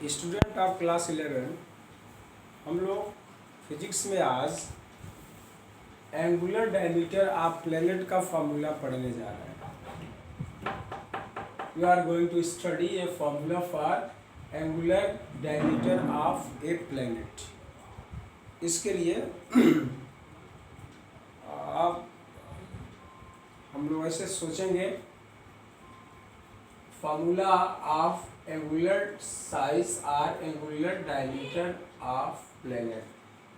Student of class 11 हम लोग physics में आज एंगुलर डायमीटर ऑफ प्लेनेट का फॉर्मूला पढ़ने जा रहे हैं। We are going to study a formula for angular diameter of a planet. इसके लिए आप हम लोग ऐसे सोचेंगे, फॉर्मूला ऑफ एंगुलर साइज और angular diameter of planet.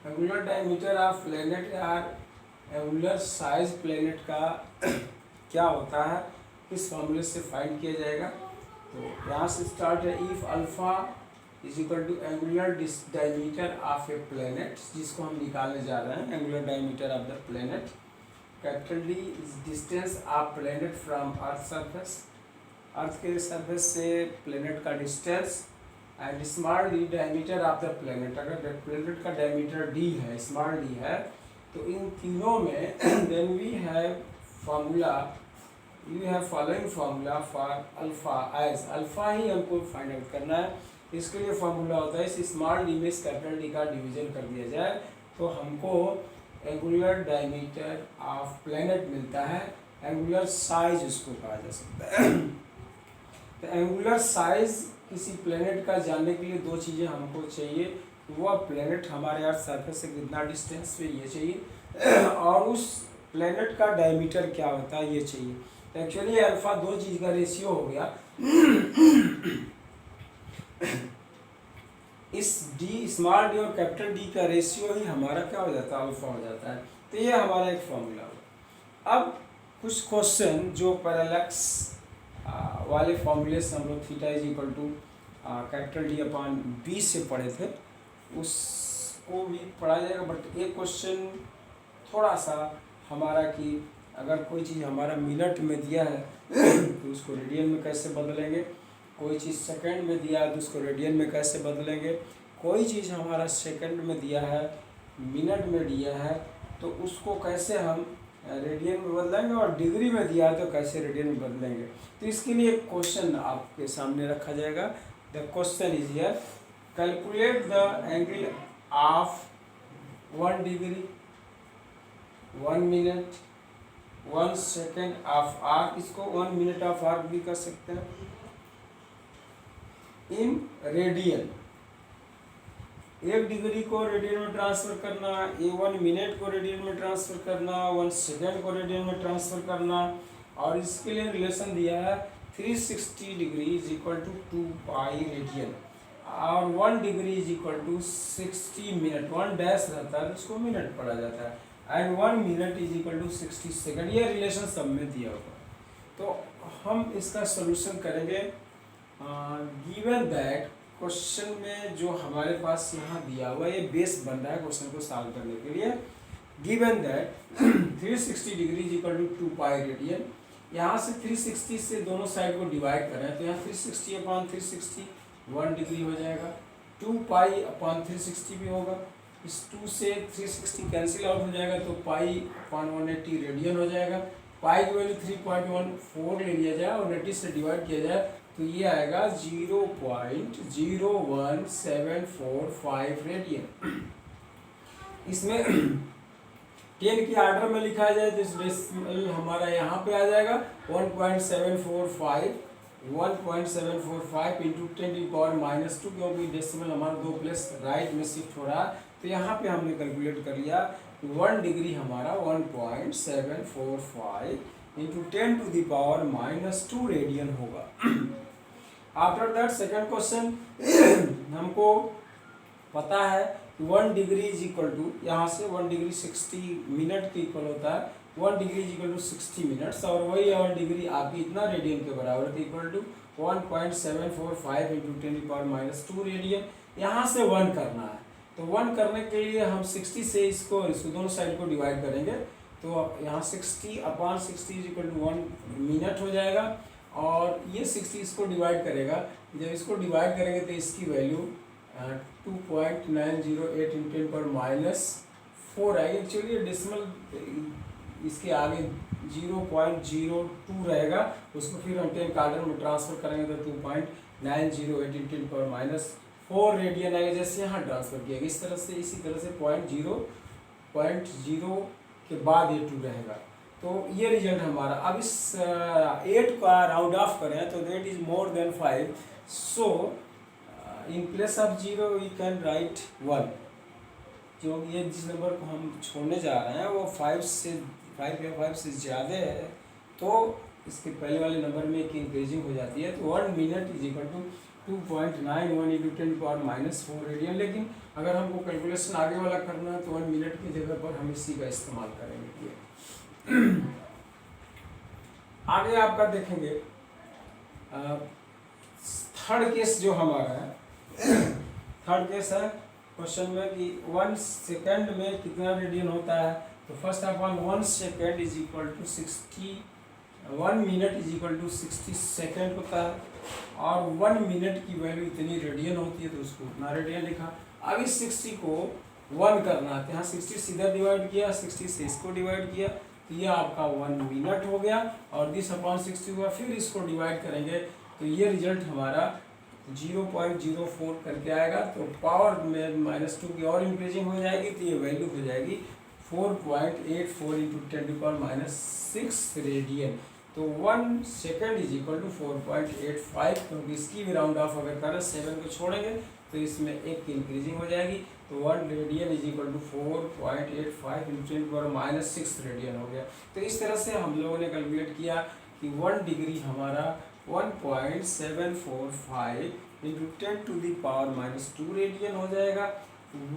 Angular diameter of planet और एंगुलर साइज प्लेनेट का क्या होता है, इस फॉर्मूले से फाइंड किया जाएगा। तो यहाँ से स्टार्ट है। If alpha is equal to angular diameter of a planet, जिसको हम निकालने जा रहे हैं, angular diameter of the planet. Capital D is distance of planet from earth surface, earth के सरफेस से प्लेनेट का distance, and small D diameter of the planet. अगर प्लेनेट का डायमीटर डी है, स्मॉल डी है, तो इन तीनों में then we have formula, you have following formula for alpha as, alpha ही हमको फाइंड आउट करना है। इसके लिए फार्मूला होता है, इस स्मॉल डी में इस कैपिटल डी का डिवीजन कर दिया जाए तो हमको एंगुलर डायमीटर ऑफ प्लेनेट मिलता है। एंगुलर साइज उसको कहा जा सकता है। तो एंगुलर साइज किसी प्लेनेट का जानने के लिए दो चीज़ें हमको चाहिए। वह प्लेनेट हमारे अर्थ सरफेस से कितना डिस्टेंस पे ये चाहिए, और उस प्लेनेट का डायमीटर क्या होता है ये चाहिए। तो एक्चुअली अल्फा दो चीज़ का रेशियो हो गया। इस डी, स्मॉल डी और कैपिटल डी का रेशियो ही हमारा क्या हो जाता है, अल्फा हो जाता है। तो ये हमारा एक फॉर्मूला हुआ। अब कुछ क्वेश्चन जो पैरेलैक्स वाले फॉर्मूले से हम लोग theta is equal to capital D upon B से पढ़े थे, उसको भी पढ़ा जाएगा। बट एक क्वेश्चन थोड़ा सा हमारा कि अगर कोई चीज़ हमारा मिनट में दिया है तो उसको रेडियन में कैसे बदलेंगे, कोई चीज़ सेकंड में दिया है तो उसको रेडियन में कैसे बदलेंगे, कोई चीज़ हमारा सेकंड में दिया है, मिनट में दिया है, तो उसको कैसे हम रेडियन में बदलेंगे, और डिग्री में दिया है तो कैसे रेडियन में बदलेंगे। तो इसके लिए एक क्वेश्चन आपके सामने रखा जाएगा। The question is here, calculate the angle of 1 degree, 1 minute, 1 second of arc, इसको 1 मिनट ऑफ आर्क भी कर सकते हैं, इन रेडियन। 1 डिग्री को रेडियन में ट्रांसफर करना, 1 मिनट को रेडियन में ट्रांसफर करना, 1 सेकेंड को रेडियन में ट्रांसफर करना, और इसके लिए रिलेशन दिया है 360 degree is equal to 2 pi radian, और 1 degree is equal to 60 minute, 1 dash रहता है तो उसको मिनट पढ़ा जाता है, and 1 minute is equal to 60 second. ये रिलेशन सब में दिया हुआ। तो हम इसका सोल्यूशन करेंगे। गिवन दैट, क्वेश्चन में जो हमारे पास यहाँ दिया हुआ, ये बेस बन रहा है क्वेश्चन को सॉल्व करने के लिए। Given that 360 degree is equal to 2 pi radian, यहाँ से 360 से दोनों साइड को डिवाइड कर रहे हैं, तो यहाँ 360 अपॉन 360 1 डिग्री हो जाएगा, 2 पाई अपॉन 360 भी होगा, इस 2 से 360 कैंसिल आउट हो जाएगा, तो पाई अपॉन 180 रेडियन हो जाएगा। पाई की वैल्यू 3.14 ले लिया जाए और 80 से डिवाइड किया जाए तो ये आएगा 0.01745 रेडियन। इसमें 10 की ऑर्डर में लिखा जाए तो इस डेसिमल हमारा यहाँ पे आ जाएगा 1.745 इंटू 10 की पावर -2, क्योंकि डेसिमल हमारा 2 प्लेस राइट में शिफ्ट हो रहा है। तो यहाँ पे हमने कैलकुलेट कर लिया 1 डिग्री हमारा 1.745 into 10 to the power -2 radian होगा। आफ्टर दैट सेकेंड क्वेश्चन, हमको पता है 1 डिग्री इज इक्वल टू, यहाँ से 1 डिग्री 60 मिनट के इक्वल होता है, 1 degree is equal to 60 minutes, और वही 1 डिग्री आपकी इतना रेडियन के बराबर है, इक्वल टू 1.745 इंटू 10 की पावर -2 रेडियन। यहाँ से 1 करना है, तो 1 करने के लिए हम 60 से इसको दोनों साइड को डिवाइड करेंगे, तो यहाँ 60 upon 60 is equal to 1 minute हो जाएगा, और ये 60 इसको डिवाइड करेगा। जब इसको डिवाइड करेंगे तो इसकी वैल्यू 2.908 इंटू 10 पर -4 आएगी। एक्चुअली डेसिमल इसके आगे 0.02 रहेगा, उसको फिर हम 10 का ऑर्डर में ट्रांसफर करेंगे तो 2.908 इंटू 10 पर 4 रेडियन आएगा, जैसे यहाँ ट्रांसफर किया गया इस तरह से, इसी तरह से 0.0 के बाद ये 2 रहेगा। तो ये रिजल्ट हमारा। अब इस 8 का राउंड ऑफ करें तो that is more than 5, so in place of 0 we can write 1। जो ये जिस नंबर को हम छोड़ने जा रहे हैं वो 5 या 5 से ज़्यादा है, तो इसके पहले वाले नंबर में एक इंक्रीजिंग हो जाती है। तो 1 minute is equal to 2.91 into 10⁻⁴ radian. लेकिन अगर हमको कैलकुलेशन आगे वाला करना है तो 1 मिनट की जगह पर हम इसी का इस्तेमाल करेंगे। आगे आपका देखेंगे थर्ड केस जो हमारा है, थर्ड केस है क्वेश्चन में कि 1 सेकेंड में कितना रेडियन होता है। तो first of all 1 second is equal to 60, 1 minute is equal to 60 second होता है, और 1 मिनट की वैल्यू इतनी रेडियन होती है तो उसको उतना रेडियन लिखा। अब इस 60 को 1 करना है, यहाँ 60 सीधा डिवाइड किया, 60 से इसको डिवाइड किया, तो ये आपका 1 मिनट हो गया, और दिस अपॉन 60 हुआ। फिर इसको डिवाइड करेंगे तो ये रिजल्ट हमारा 0.04 करके आएगा। तो पावर में -2 की और इंक्रीजिंग हो जाएगी, तो ये वैल्यू हो जाएगी 4.84 इंटू 10⁻⁶ रेडियन। तो 1 सेकेंड इज इक्वल टू 4.85, क्योंकि इसकी भी राउंड ऑफ अगर करें 7 को छोड़ेंगे तो इसमें एक की इंक्रीजिंग हो जाएगी। तो 1 radian is equal to 4.85 into 10⁻⁶ radian हो गया। तो इस तरह से हम लोगों ने कैलकुलेट किया कि 1 डिग्री हमारा 1.745 इंटू 10⁻⁻² रेडियन हो जाएगा।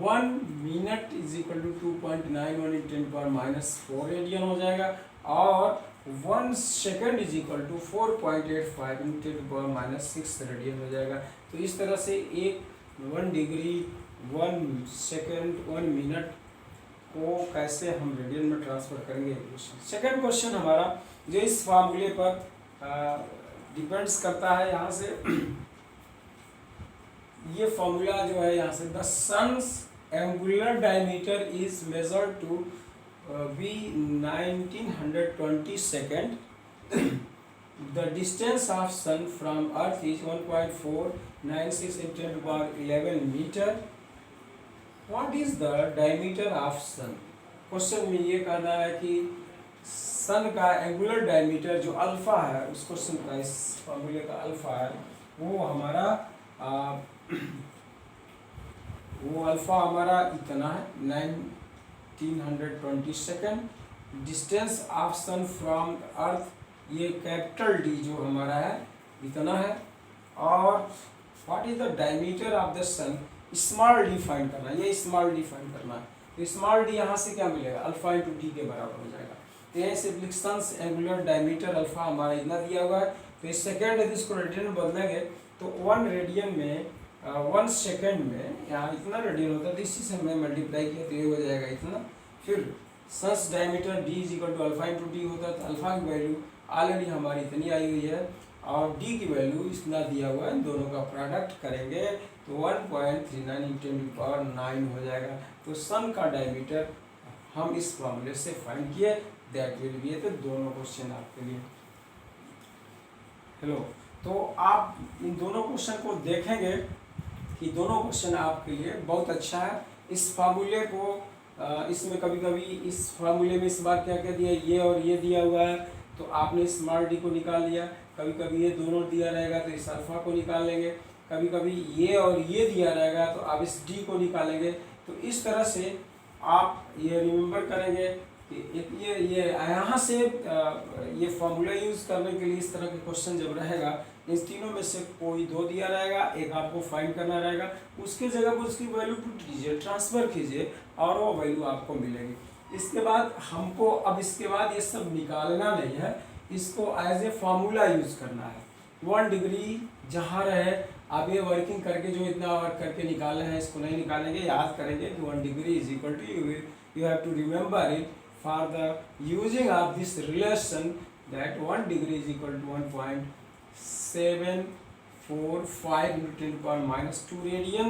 1 minute is equal to 2.91 into 10⁻⁴ radian हो जाएगा, और 1 second is equal to 4.85 into 10⁻⁶ radian हो जाएगा। तो इस तरह से 1 डिग्री 1 सेकेंड 1 मिनट को कैसे हम रेडियन में ट्रांसफर करेंगे। सेकेंड क्वेश्चन हमारा जो इस फार्मूले पर डिपेंड्स करता है, यहाँ से ये फॉर्मूला जो है यहाँ से the sun's angular diameter is measured to be 1920 second, the distance of sun from earth is 1.496 × 10⁻11 metre. What is the diameter of sun. Question में ये कहना है कि सन का एंगुलर डायमीटर जो अल्फा है, उस क्वेश्चन का इस फॉर्मूले का अल्फा है वो हमारा वो अल्फा हमारा इतना है 1920 second. Distance of sun from earth ये कैपिटल डी जो हमारा है इतना है, और what is the diameter of the sun, small D find करना है, ये स्मॉल डी फाइंड करना है। तो स्मॉल डी यहाँ से क्या मिलेगा, अल्फा इंटू डी के बराबर हो जाएगा। तो यहाँ से सन्स एंगुलर डायमीटर अल्फा हमारा इतना दिया हुआ है। तो इस सेकेंड यदि इसको रेडियन में बदलेंगे तो 1 रेडियन में 1 सेकेंड में यहाँ इतना रेडियन होता है, तो इसी से हमने मल्टीप्लाई किया तो ये हो जाएगा इतना। फिर sun's diameter D is equal to alpha into D होता है, तो अल्फा की वैल्यू ऑलरेडी हमारी इतनी आई हुई है, और डी की वैल्यू इतना दिया हुआ है, दोनों का प्रोडक्ट करेंगे तो 1.39 × 10⁻⁹ हो जाएगा। तो सन का डायमीटर हम इस फॉर्मूले से फाइंड किए, दैट विल बी। तो दोनों क्वेश्चन आपके लिए हेलो। तो आप इन दोनों क्वेश्चन को देखेंगे कि दोनों क्वेश्चन आपके लिए बहुत अच्छा है। इस फार्मूले को इसमें कभी कभी इस फार्मूले में इस बार क्या क्या दिया, ये और ये दिया हुआ है, तो आपने स्मॉल डी को निकाल लिया। कभी कभी ये दोनों दिया रहेगा तो इस अल्फा को निकाल लेंगे, कभी कभी ये और ये दिया रहेगा तो आप इस डी को निकालेंगे। तो इस तरह से आप ये रिमेंबर करेंगे कि ये यहाँ से ये फॉर्मूला यूज़ करने के लिए इस तरह के क्वेश्चन जब रहेगा, इन तीनों में से कोई 2 दिया रहेगा, एक आपको फाइंड करना रहेगा, उसके जगह पर उसकी वैल्यू पुट कीजिए, ट्रांसफ़र कीजिए, और वो वैल्यू आपको मिलेगी। इसके बाद हमको अब इसके बाद ये सब निकालना नहीं है, इसको एज ए फार्मूला यूज़ करना है। 1 डिग्री जहाँ रहे आप ये वर्किंग करके जो इतना वर्क करके निकाले हैं इसको नहीं निकालेंगे, याद करेंगे कि 1 degree is equal to you have to remember it for the using of this relation that 1 degree is equal to 1.745 into 10⁻⁻² radian,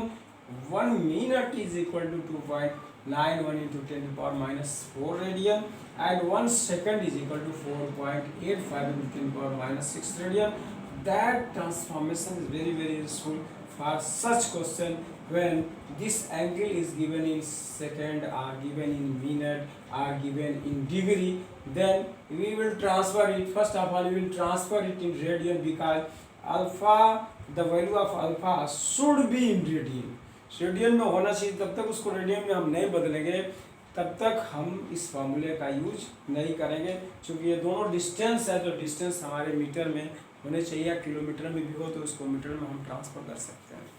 1 minute is equal to 2.91 into 10⁻⁻4 radian, and 1 second is equal to 4.85 into 10⁻⁶ radian. That transformation is very useful for such question when this angle is given in second or given in minute or given in degree, then we will transfer it. First of all we will transfer it in radian because alpha, the value of alpha should be in radian, radian में होना चाहिए, तब तक उसको radian में हम नहीं बदलेंगे, तब तक हम इस फॉर्मूले का यूज नहीं करेंगे। क्योंकि ये दोनों डिस्टेंस है, तो डिस्टेंस हमारे मीटर में होने चाहिए, या किलोमीटर में भी हो तो उसको मीटर में हम ट्रांसफर कर सकते हैं।